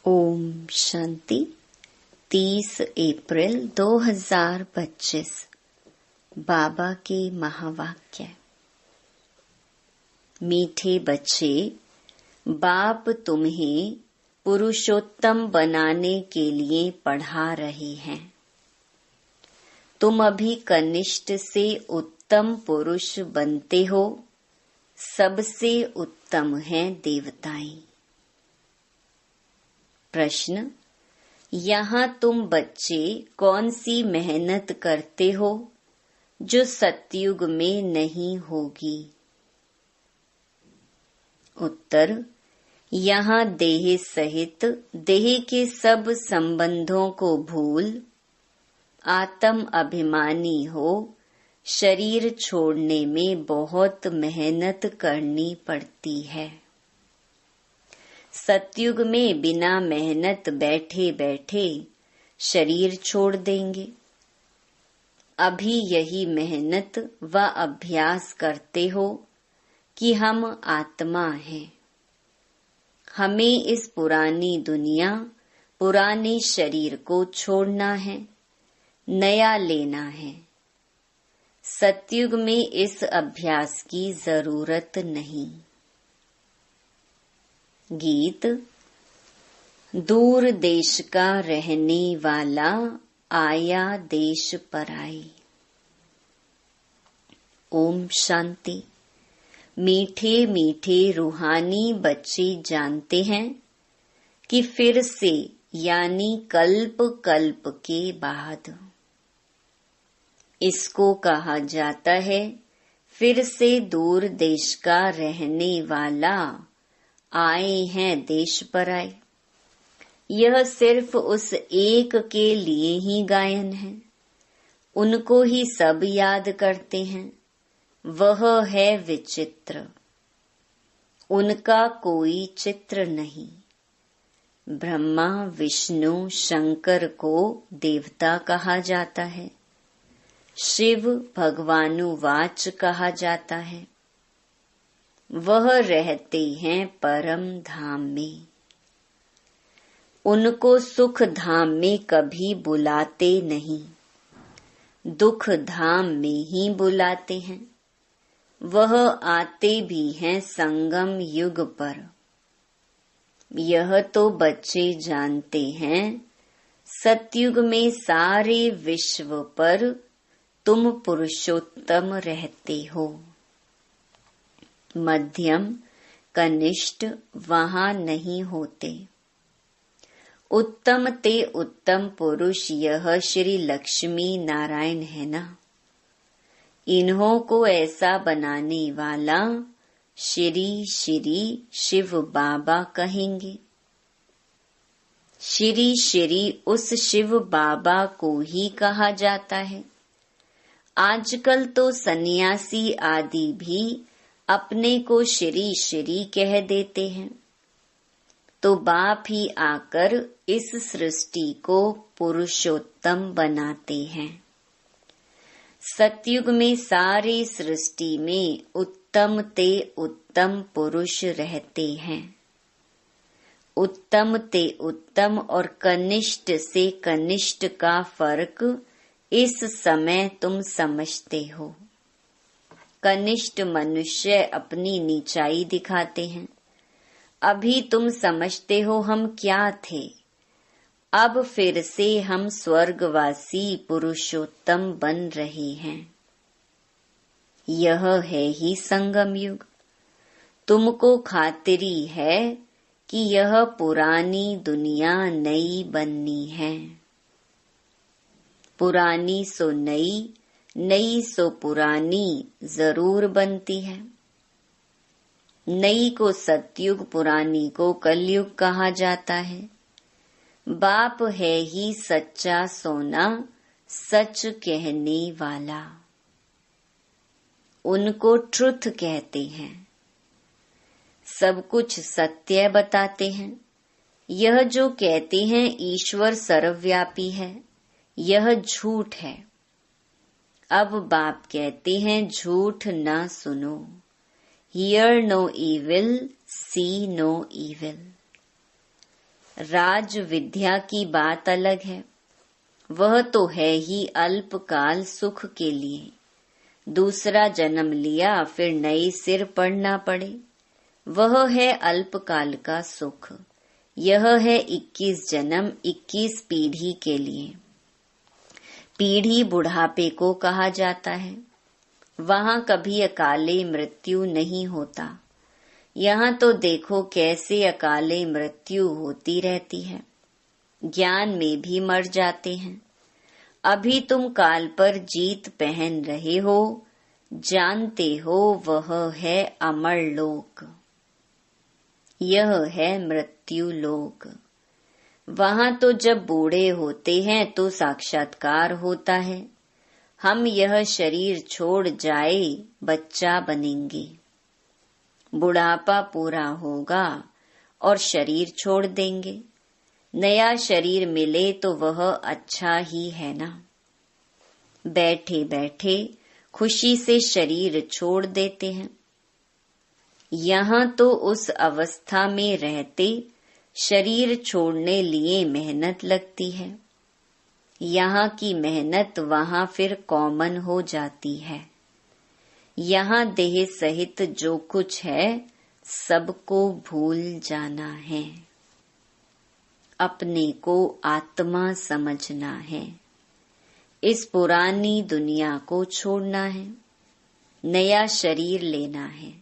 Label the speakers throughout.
Speaker 1: ओम शांति। 30 अप्रैल 2025 बाबा के महावाक्य। मीठे बच्चे, बाप तुम्हें पुरुषोत्तम बनाने के लिए पढ़ा रहे हैं। तुम अभी कनिष्ठ से उत्तम पुरुष बनते हो। सबसे उत्तम हैं देवताएं। प्रश्न, यहाँ तुम बच्चे कौन सी मेहनत करते हो जो सतयुग में नहीं होगी? उत्तर, यहाँ देह सहित देह के सब संबंधों को भूल आत्म अभिमानी हो शरीर छोड़ने में बहुत मेहनत करनी पड़ती है। सतयुग में बिना मेहनत बैठे बैठे शरीर छोड़ देंगे। अभी यही मेहनत व अभ्यास करते हो कि हम आत्मा हैं। हमें इस पुरानी दुनिया पुराने शरीर को छोड़ना है, नया लेना है। सतयुग में इस अभ्यास की जरूरत नहीं। गीत। दूर देश का रहने वाला आया देश पराई। ओम शांति। मीठे मीठे रूहानी बच्चे जानते हैं कि फिर से यानी कल्प कल्प के बाद इसको कहा जाता है फिर से दूर देश का रहने वाला आए हैं देश पराए। यह सिर्फ उस एक के लिए ही गायन है। उनको ही सब याद करते हैं। वह है विचित्र। उनका कोई चित्र नहीं। ब्रह्मा विष्णु शंकर को देवता कहा जाता है। शिव भगवानुवाच कहा जाता है। वह रहते हैं परम धाम में। उनको सुख धाम में कभी बुलाते नहीं, दुख धाम में ही बुलाते हैं। वह आते भी हैं संगम युग पर। यह तो बच्चे जानते हैं सतयुग में सारे विश्व पर तुम पुरुषोत्तम रहते हो। मध्यम कनिष्ठ वहां नहीं होते। उत्तम ते उत्तम पुरुष यह श्री लक्ष्मी नारायण है ना। इन्हों को ऐसा बनाने वाला श्री श्री शिव बाबा कहेंगे। श्री श्री उस शिव बाबा को ही कहा जाता है। आजकल तो सन्यासी आदि भी अपने को श्री श्री कह देते हैं। तो बाप ही आकर इस सृष्टि को पुरुषोत्तम बनाते हैं। सतयुग में सारी सृष्टि में उत्तम ते उत्तम पुरुष रहते हैं। उत्तम ते उत्तम और कनिष्ठ से कनिष्ठ का फर्क इस समय तुम समझते हो। कनिष्ठ मनुष्य अपनी नीचाई दिखाते हैं। अभी तुम समझते हो हम क्या थे। अब फिर से हम स्वर्गवासी पुरुषोत्तम बन रहे हैं। यह है ही संगम युग। तुमको खातिरी है कि यह पुरानी दुनिया नई बननी है। पुरानी सो नई, नई सो पुरानी जरूर बनती है। नई को सतयुग, पुरानी को कलयुग कहा जाता है। बाप है ही सच्चा सोना, सच कहने वाला। उनको ट्रुथ कहते हैं। सब कुछ सत्य बताते हैं। यह जो कहते हैं ईश्वर सर्वव्यापी है, यह झूठ है। अब बाप कहते हैं झूठ ना सुनो। Hear no evil, see no evil. राज विद्या की बात अलग है, वह तो है ही अल्पकाल सुख के लिए। दूसरा जन्म लिया फिर नए सिर पढ़ना पड़े, वह है अल्पकाल का सुख। यह है 21 जन्म 21 पीढ़ी के लिए। पीढ़ी बुढ़ापे को कहा जाता है। वहाँ कभी अकाले मृत्यु नहीं होता। यहाँ तो देखो कैसे अकाले मृत्यु होती रहती है। ज्ञान में भी मर जाते हैं। अभी तुम काल पर जीत पहन रहे हो, जानते हो वह है अमर लोक, यह है मृत्यु लोक। वहाँ तो जब बूढ़े होते हैं तो साक्षात्कार होता है, हम यह शरीर छोड़ जाए बच्चा बनेंगे। बुढ़ापा पूरा होगा और शरीर छोड़ देंगे। नया शरीर मिले तो वह अच्छा ही है ना। बैठे बैठे खुशी से शरीर छोड़ देते हैं। यहाँ तो उस अवस्था में रहते शरीर छोड़ने लिए मेहनत लगती है। यहाँ की मेहनत वहाँ फिर कॉमन हो जाती है। यहाँ देह सहित जो कुछ है सबको भूल जाना है। अपने को आत्मा समझना है। इस पुरानी दुनिया को छोड़ना है, नया शरीर लेना है।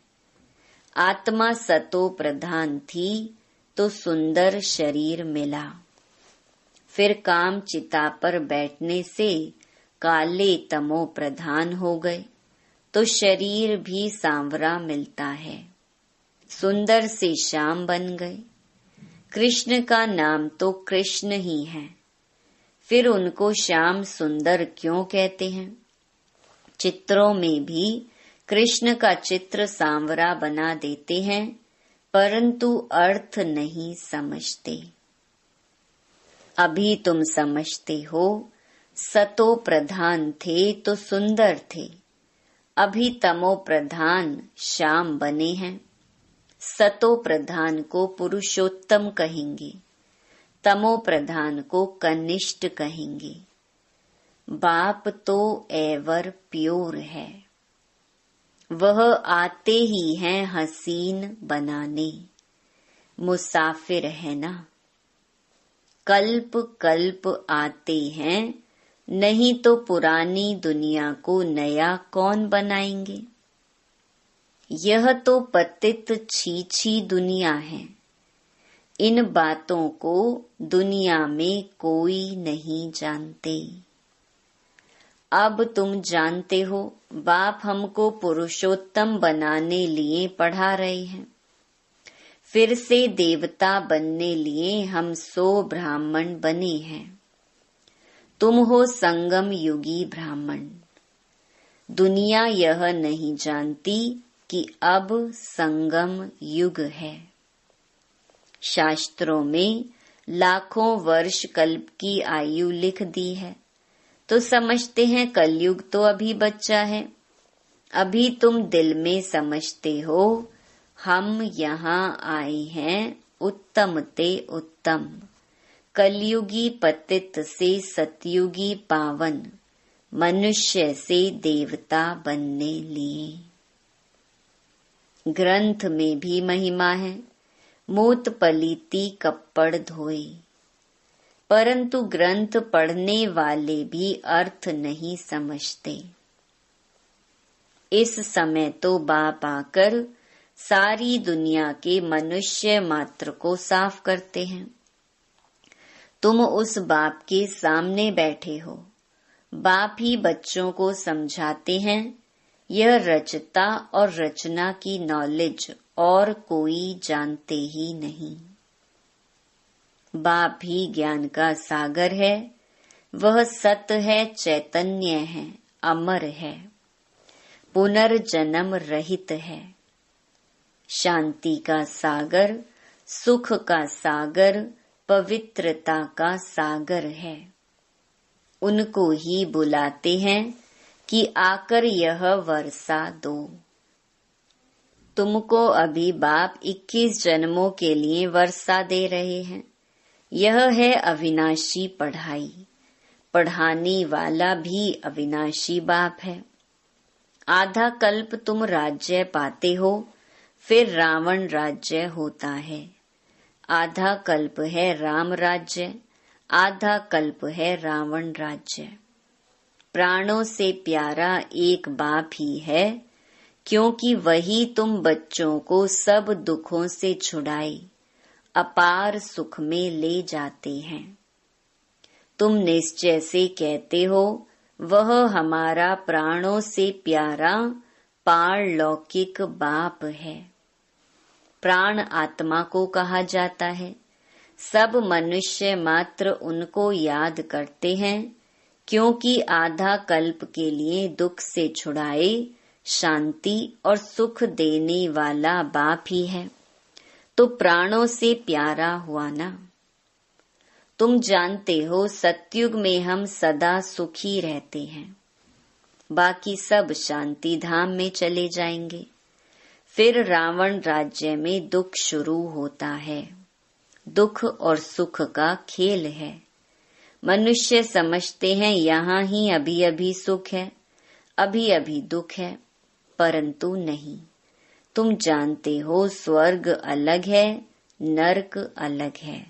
Speaker 1: आत्मा सतो प्रधान थी तो सुंदर शरीर मिला। फिर काम चिता पर बैठने से काले तमो प्रधान हो गए तो शरीर भी सांवरा मिलता है। सुंदर से श्याम बन गए। कृष्ण का नाम तो कृष्ण ही है, फिर उनको श्याम सुंदर क्यों कहते हैं? चित्रों में भी कृष्ण का चित्र सांवरा बना देते हैं, परंतु अर्थ नहीं समझते। अभी तुम समझते हो सतो प्रधान थे तो सुंदर थे, अभी तमो प्रधान श्याम बने हैं। सतो प्रधान को पुरुषोत्तम कहेंगे, तमो प्रधान को कनिष्ठ कहेंगे। बाप तो एवर प्योर है, वह आते ही हैं हसीन बनाने। मुसाफिर है ना, कल्प कल्प आते हैं, नहीं तो पुरानी दुनिया को नया कौन बनाएंगे? यह तो पतित छीछी दुनिया है। इन बातों को दुनिया में कोई नहीं जानते। अब तुम जानते हो, बाप हमको पुरुषोत्तम बनाने लिए पढ़ा रहे हैं। फिर से देवता बनने लिए हम 100 ब्राह्मण बने हैं। तुम हो संगम युगी ब्राह्मण। दुनिया यह नहीं जानती कि अब संगम युग है। शास्त्रों में लाखों वर्ष कल्प की आयु लिख दी है, तो समझते हैं कलयुग तो अभी बच्चा है। अभी तुम दिल में समझते हो हम यहाँ आए हैं उत्तम ते उत्तम, कलयुगी पतित से सतयुगी पावन, मनुष्य से देवता बनने लिए। ग्रंथ में भी महिमा है, मूत पलीती कप्पड़ धोए, परंतु ग्रंथ पढ़ने वाले भी अर्थ नहीं समझते। इस समय तो बाप आकर सारी दुनिया के मनुष्य मात्र को साफ करते हैं। तुम उस बाप के सामने बैठे हो, बाप ही बच्चों को समझाते हैं। यह रचता और रचना की नॉलेज और कोई जानते ही नहीं। बाप ही ज्ञान का सागर है, वह सत्य है, चैतन्य है, अमर है, पुनर्जन्म रहित है। शांति का सागर, सुख का सागर, पवित्रता का सागर है। उनको ही बुलाते हैं कि आकर यह वर्षा दो। तुमको अभी बाप 21 जन्मों के लिए वर्षा दे रहे हैं। यह है अविनाशी पढ़ाई। पढ़ाने वाला भी अविनाशी बाप है। आधा कल्प तुम राज्य पाते हो, फिर रावण राज्य होता है। आधा कल्प है राम राज्य, आधा कल्प है रावण राज्य। प्राणों से प्यारा एक बाप ही है, क्योंकि वही तुम बच्चों को सब दुखों से छुड़ाए अपार सुख में ले जाते हैं। तुम निश्चय से कहते हो वह हमारा प्राणों से प्यारा पारलौकिक बाप है। प्राण आत्मा को कहा जाता है। सब मनुष्य मात्र उनको याद करते हैं, क्योंकि आधा कल्प के लिए दुख से छुड़ाए शांति और सुख देने वाला बाप ही है, तो प्राणों से प्यारा हुआ ना। तुम जानते हो सतयुग में हम सदा सुखी रहते हैं, बाकी सब शांति धाम में चले जाएंगे। फिर रावण राज्य में दुख शुरू होता है। दुख और सुख का खेल है। मनुष्य समझते हैं यहाँ ही अभी अभी सुख है, अभी अभी दुख है, परंतु नहीं। तुम जानते हो स्वर्ग अलग है, नरक अलग है।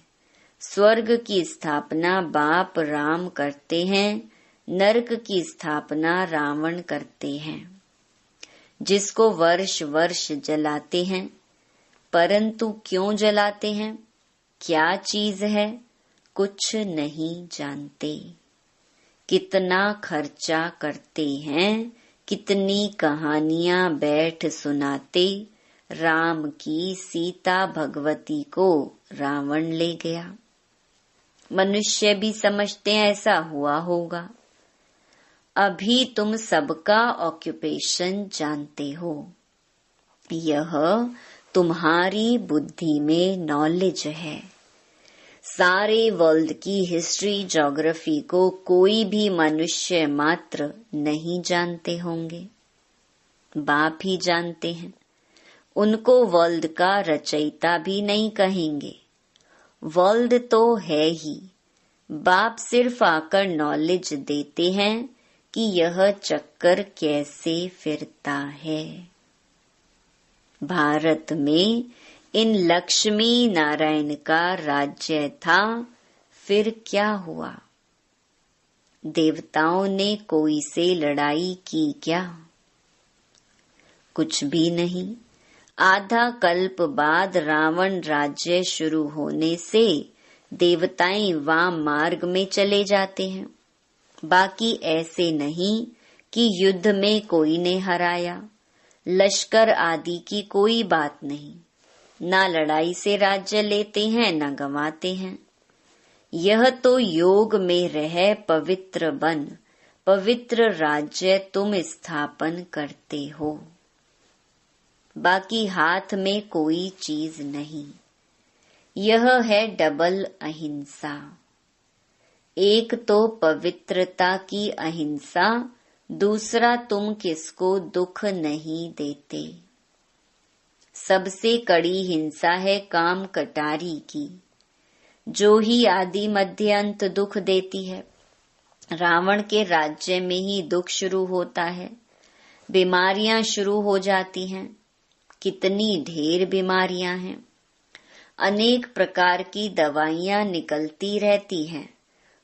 Speaker 1: स्वर्ग की स्थापना बाप राम करते हैं, नरक की स्थापना रावण करते हैं, जिसको वर्ष वर्ष जलाते हैं। परंतु क्यों जलाते हैं, क्या चीज है, कुछ नहीं जानते। कितना खर्चा करते हैं, कितनी कहानियां बैठ सुनाते। राम की सीता भगवती को रावण ले गया। मनुष्य भी समझते हैं ऐसा हुआ होगा। अभी तुम सबका ऑक्यूपेशन जानते हो। यह तुम्हारी बुद्धि में नॉलेज है। सारे वर्ल्ड की हिस्ट्री ज्योग्राफी को कोई भी मनुष्य मात्र नहीं जानते होंगे, बाप ही जानते हैं। उनको वर्ल्ड का रचयिता भी नहीं कहेंगे। वर्ल्ड तो है ही, बाप सिर्फ आकर नॉलेज देते हैं कि यह चक्कर कैसे फिरता है। भारत में इन लक्ष्मी नारायण का राज्य था, फिर क्या हुआ? देवताओं ने कोई से लड़ाई की क्या? कुछ भी नहीं। आधा कल्प बाद रावण राज्य शुरू होने से देवताएं वाम मार्ग में चले जाते हैं। बाकी ऐसे नहीं कि युद्ध में कोई ने हराया, लश्कर आदि की कोई बात नहीं। ना लड़ाई से राज्य लेते हैं, ना गंवाते हैं। यह तो योग में रह पवित्र बन पवित्र राज्य तुम स्थापन करते हो। बाकी हाथ में कोई चीज नहीं। यह है डबल अहिंसा। एक तो पवित्रता की अहिंसा, दूसरा तुम किसको दुख नहीं देते। सबसे कड़ी हिंसा है काम कटारी की, जो ही आदि मध्य अंत दुख देती है। रावण के राज्य में ही दुख शुरू होता है, बीमारियां शुरू हो जाती हैं। कितनी ढेर बीमारियां हैं, अनेक प्रकार की दवाइयां निकलती रहती हैं,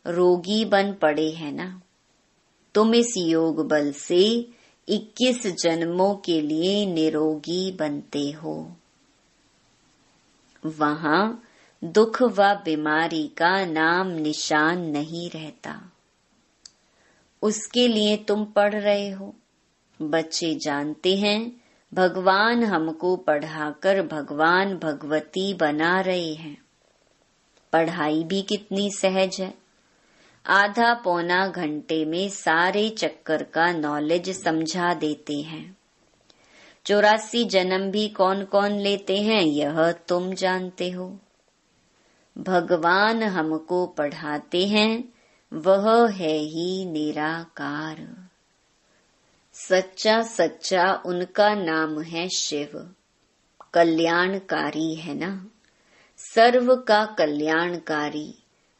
Speaker 1: रोगी बन पड़े हैं ना। तुम इस योग बल से 21 जन्मों के लिए निरोगी बनते हो। वहां दुख व बीमारी का नाम निशान नहीं रहता। उसके लिए तुम पढ़ रहे हो। बच्चे जानते हैं भगवान हमको पढ़ाकर भगवान भगवती बना रहे हैं। पढ़ाई भी कितनी सहज है। आधा पौना घंटे में सारे चक्कर का नॉलेज समझा देते हैं। 84 जन्म भी कौन कौन लेते हैं यह तुम जानते हो। भगवान हमको पढ़ाते हैं, वह है ही निराकार। सच्चा सच्चा उनका नाम है शिव। कल्याणकारी है ना। सर्व का कल्याणकारी,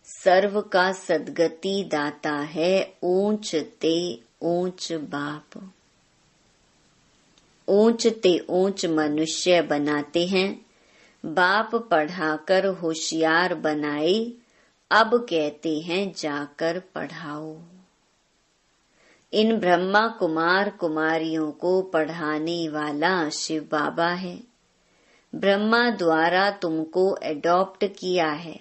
Speaker 1: सर्व का सद्गति दाता है ऊंच ते ऊंच बाप। ऊंच ते ऊंच मनुष्य बनाते हैं, बाप पढ़ाकर होशियार बनाए, अब कहते हैं जाकर पढ़ाओ। इन ब्रह्मा कुमार कुमारियों को पढ़ाने वाला शिव बाबा है। ब्रह्मा द्वारा तुमको एडॉप्ट किया है।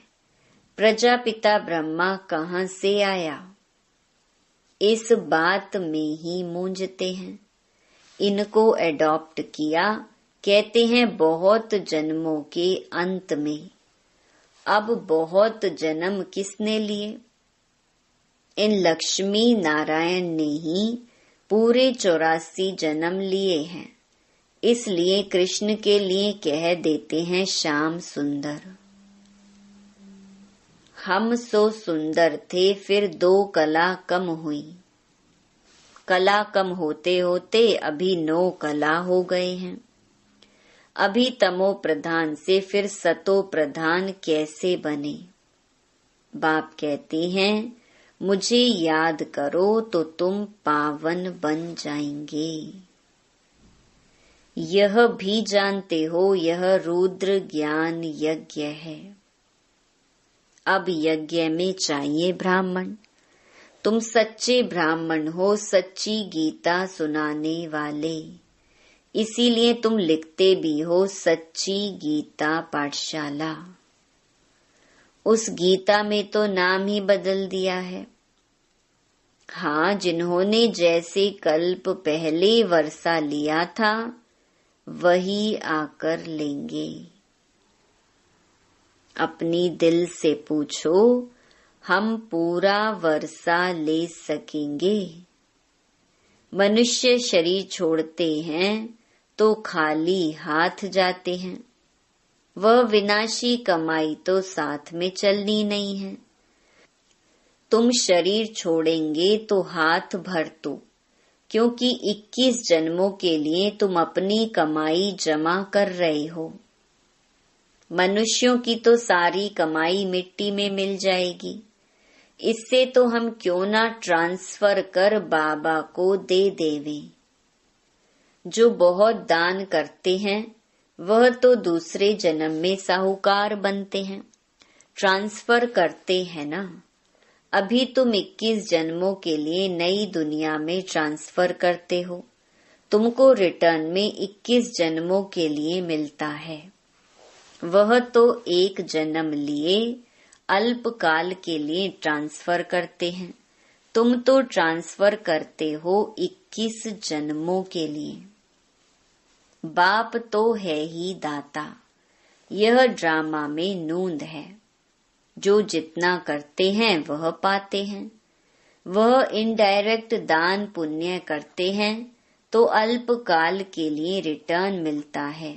Speaker 1: प्रजापिता ब्रह्मा कहाँ से आया, इस बात में ही मूंझते हैं। इनको एडॉप्ट किया, कहते हैं बहुत जन्मों के अंत में। अब बहुत जन्म किसने लिए? इन लक्ष्मी नारायण ने ही पूरे 84 जन्म लिए हैं। इसलिए कृष्ण के लिए कह देते हैं श्याम सुंदर। हम सो सुंदर थे, फिर 2 कला कम हुई। कला कम होते होते अभी 9 कला हो गए हैं। अभी तमो प्रधान से फिर सतो प्रधान कैसे बने? बाप कहते हैं मुझे याद करो तो तुम पावन बन जाएंगे। यह भी जानते हो यह रुद्र ज्ञान यज्ञ है। अब यज्ञ में चाहिए ब्राह्मण। तुम सच्चे ब्राह्मण हो, सच्ची गीता सुनाने वाले। इसीलिए तुम लिखते भी हो सच्ची गीता पाठशाला। उस गीता में तो नाम ही बदल दिया है। हाँ, जिन्होंने जैसे कल्प पहले वर्षा लिया था वही आकर लेंगे। अपनी दिल से पूछो, हम पूरा वर्षा ले सकेंगे? मनुष्य शरीर छोड़ते हैं तो खाली हाथ जाते हैं। वह विनाशी कमाई तो साथ में चलनी नहीं है। तुम शरीर छोड़ेंगे तो हाथ भर दो, क्योंकि 21 जन्मों के लिए तुम अपनी कमाई जमा कर रहे हो। मनुष्यों की तो सारी कमाई मिट्टी में मिल जाएगी। इससे तो हम क्यों ना ट्रांसफर कर बाबा को दे देवें। जो बहुत दान करते हैं वह तो दूसरे जन्म में साहूकार बनते हैं। ट्रांसफर करते हैं ना। अभी तुम 21 जन्मों के लिए नई दुनिया में ट्रांसफर करते हो। तुमको रिटर्न में 21 जन्मों के लिए मिलता है। वह तो एक जन्म लिए अल्पकाल के लिए ट्रांसफर करते हैं। तुम तो ट्रांसफर करते हो 21 जन्मों के लिए। बाप तो है ही दाता। यह ड्रामा में नूंद है। जो जितना करते हैं वह पाते हैं। वह इनडायरेक्ट दान पुण्य करते हैं तो अल्पकाल के लिए रिटर्न मिलता है।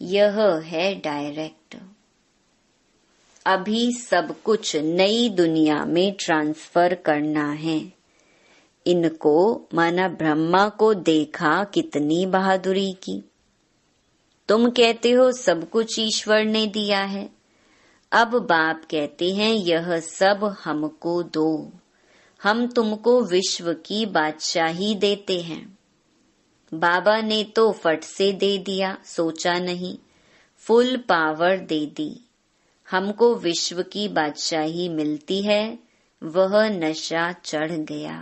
Speaker 1: यह है डायरेक्ट। अभी सब कुछ नई दुनिया में ट्रांसफर करना है। इनको माना ब्रह्मा को देखा कितनी बहादुरी की। तुम कहते हो सब कुछ ईश्वर ने दिया है। अब बाप कहते हैं यह सब हमको दो। हम तुमको विश्व की बादशाही देते हैं। बाबा ने तो फट से दे दिया, सोचा नहीं, फुल पावर दे दी। हमको विश्व की बादशाही मिलती है, वह नशा चढ़ गया।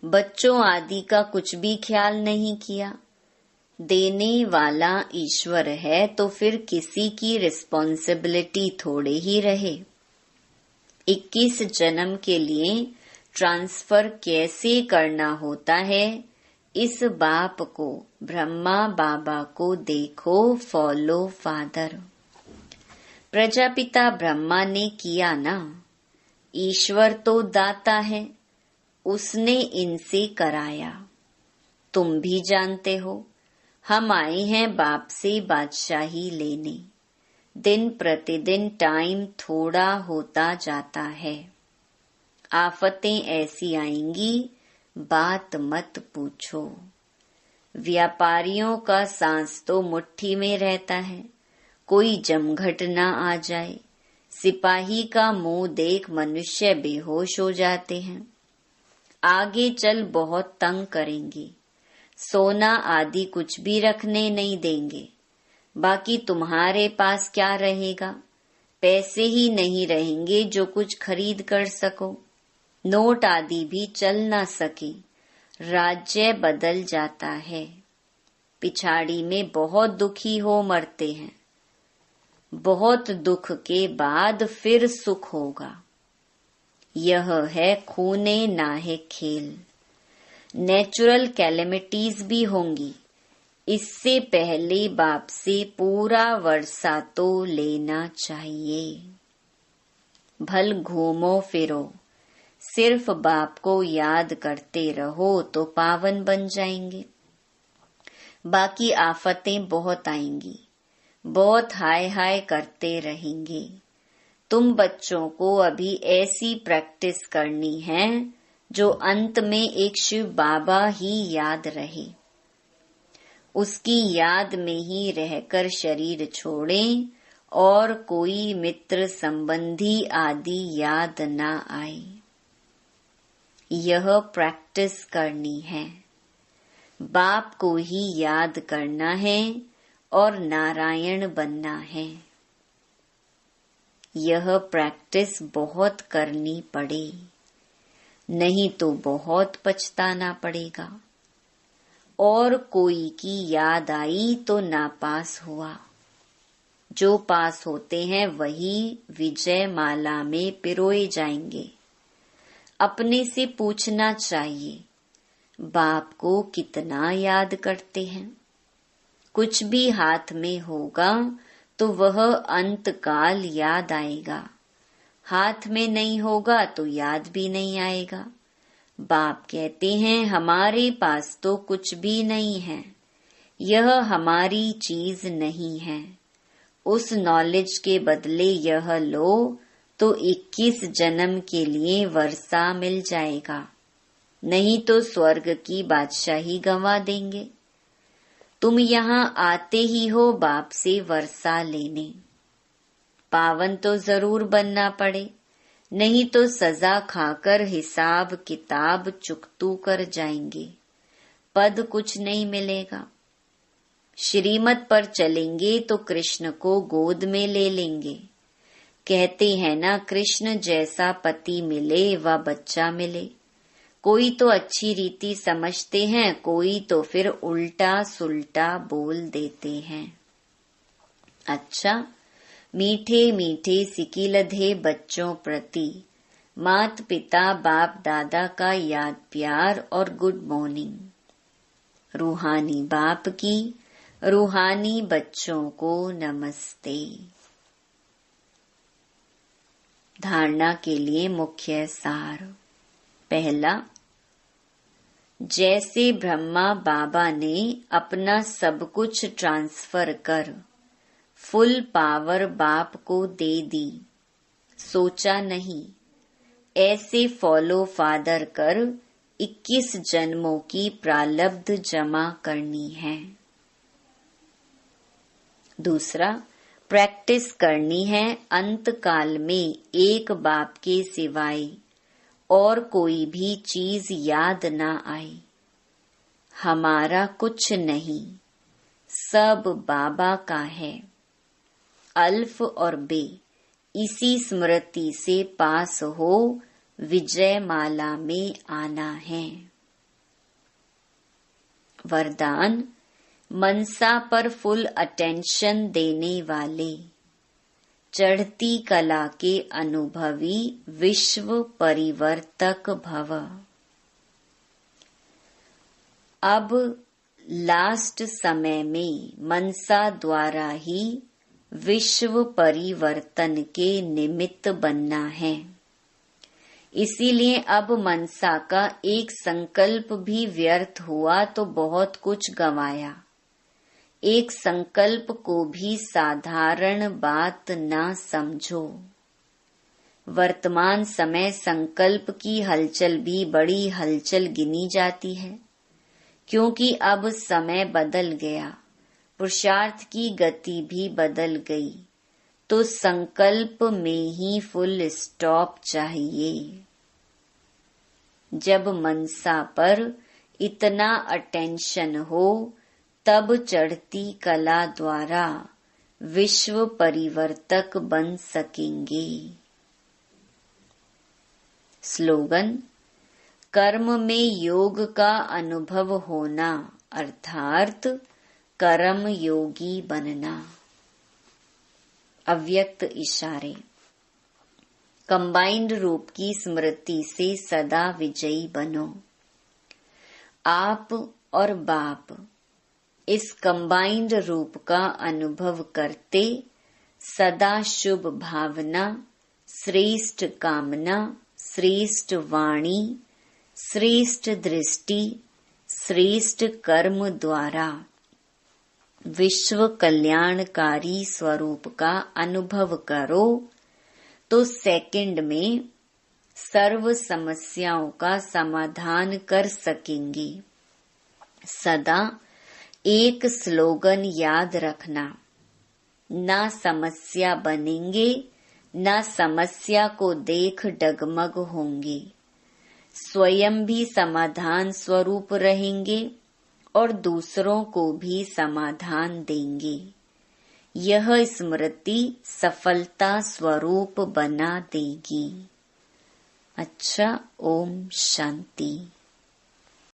Speaker 1: बच्चों आदि का कुछ भी ख्याल नहीं किया। देने वाला ईश्वर है तो फिर किसी की रिस्पॉन्सिबिलिटी थोड़े ही रहे। 21 जन्म के लिए ट्रांसफर कैसे करना होता है, इस बाप को, ब्रह्मा बाबा को देखो, फॉलो फादर। प्रजापिता ब्रह्मा ने किया ना। ईश्वर तो दाता है, उसने इनसे कराया। तुम भी जानते हो हम आए हैं बाप से बादशाही लेने। दिन प्रतिदिन टाइम थोड़ा होता जाता है। आफतें ऐसी आएंगी, बात मत पूछो। व्यापारियों का सांस तो मुट्ठी में रहता है। कोई जमघट ना आ जाए। सिपाही का मुंह देख मनुष्य बेहोश हो जाते हैं। आगे चल बहुत तंग करेंगे। सोना आदि कुछ भी रखने नहीं देंगे। बाकी तुम्हारे पास क्या रहेगा? पैसे ही नहीं रहेंगे जो कुछ खरीद कर सको। नोट आदि भी चल ना सके। राज्य बदल जाता है। पिछाड़ी में बहुत दुखी हो मरते हैं। बहुत दुख के बाद फिर सुख होगा। यह है खूने नाहे खेल। नेचुरल कैलेमिटीज भी होंगी। इससे पहले बाप से पूरा वर्षा तो लेना चाहिए। भल घूमो फिरो, सिर्फ बाप को याद करते रहो तो पावन बन जाएंगे। बाकी आफतें बहुत आएंगी। बहुत हाय हाय करते रहेंगे। तुम बच्चों को अभी ऐसी प्रैक्टिस करनी है जो अंत में एक शिव बाबा ही याद रहे। उसकी याद में ही रहकर शरीर छोड़ें और कोई मित्र संबंधी आदि याद ना आए। यह प्रैक्टिस करनी है। बाप को ही याद करना है और नारायण बनना है। यह प्रैक्टिस बहुत करनी पड़े, नहीं तो बहुत पछताना पड़ेगा। और कोई की याद आई तो नापास हुआ। जो पास होते हैं वही विजय माला में पिरोए जाएंगे। अपने से पूछना चाहिए, बाप को कितना याद करते हैं? कुछ भी हाथ में होगा तो वह अंतकाल याद आएगा। हाथ में नहीं होगा तो याद भी नहीं आएगा। बाप कहते हैं हमारे पास तो कुछ भी नहीं है। यह हमारी चीज नहीं है। उस नॉलेज के बदले यह लो तो 21 जन्म के लिए वर्षा मिल जाएगा। नहीं तो स्वर्ग की बादशाही गंवा देंगे। तुम यहाँ आते ही हो बाप से वर्षा लेने। पावन तो जरूर बनना पड़े, नहीं तो सजा खाकर हिसाब किताब चुकतू कर जाएंगे। पद कुछ नहीं मिलेगा। श्रीमत पर चलेंगे तो कृष्ण को गोद में ले लेंगे। कहते हैं ना, कृष्ण जैसा पति मिले व बच्चा मिले। कोई तो अच्छी रीति समझते हैं, कोई तो फिर उल्टा सुल्टा बोल देते हैं। अच्छा, मीठे मीठे सिकिलधे बच्चों प्रति मात पिता बाप दादा का याद प्यार और गुड मॉर्निंग। रूहानी बाप की रूहानी बच्चों को नमस्ते। धारणा के लिए मुख्य सार। पहला, जैसे ब्रह्मा बाबा ने अपना सब कुछ ट्रांसफर कर फुल पावर बाप को दे दी, सोचा नहीं, ऐसे फॉलो फादर कर 21 जन्मों की प्रालब्ध जमा करनी है। दूसरा, प्रैक्टिस करनी है अंत काल में एक बाप के सिवाय और कोई भी चीज याद ना आए। हमारा कुछ नहीं, सब बाबा का है। अल्फ और बे इसी स्मृति से पास हो विजय माला में आना है। वरदान, मनसा पर फुल अटेंशन देने वाले चढ़ती कला के अनुभवी विश्व परिवर्तक भव। अब लास्ट समय में मनसा द्वारा ही विश्व परिवर्तन के निमित्त बनना है। इसीलिए अब मनसा का एक संकल्प भी व्यर्थ हुआ तो बहुत कुछ गंवाया। एक संकल्प को भी साधारण बात ना समझो। वर्तमान समय संकल्प की हलचल भी बड़ी हलचल गिनी जाती है, क्योंकि अब समय बदल गया। पुरुषार्थ की गति भी बदल गई तो संकल्प में ही फुल स्टॉप चाहिए। जब मनसा पर इतना अटेंशन हो तब चढ़ती कला द्वारा विश्व परिवर्तक बन सकेंगे। स्लोगन, कर्म में योग का अनुभव होना अर्थात कर्म योगी बनना। अव्यक्त इशारे, कंबाइंड रूप की स्मृति से सदा विजयी बनो। आप और बाप इस कंबाइंड रूप का अनुभव करते सदा शुभ भावना, श्रेष्ठ कामना, श्रेष्ठ वाणी, श्रेष्ठ दृष्टि, श्रेष्ठ कर्म द्वारा विश्व कल्याणकारी स्वरूप का अनुभव करो तो सेकंड में सर्व समस्याओं का समाधान कर सकेंगे। सदा एक स्लोगन याद रखना, ना समस्या बनेंगे, ना समस्या को देख डगमग होंगे, स्वयं भी समाधान स्वरूप रहेंगे और दूसरों को भी समाधान देंगे। यह स्मृति सफलता स्वरूप बना देगी। अच्छा, ओम शांति।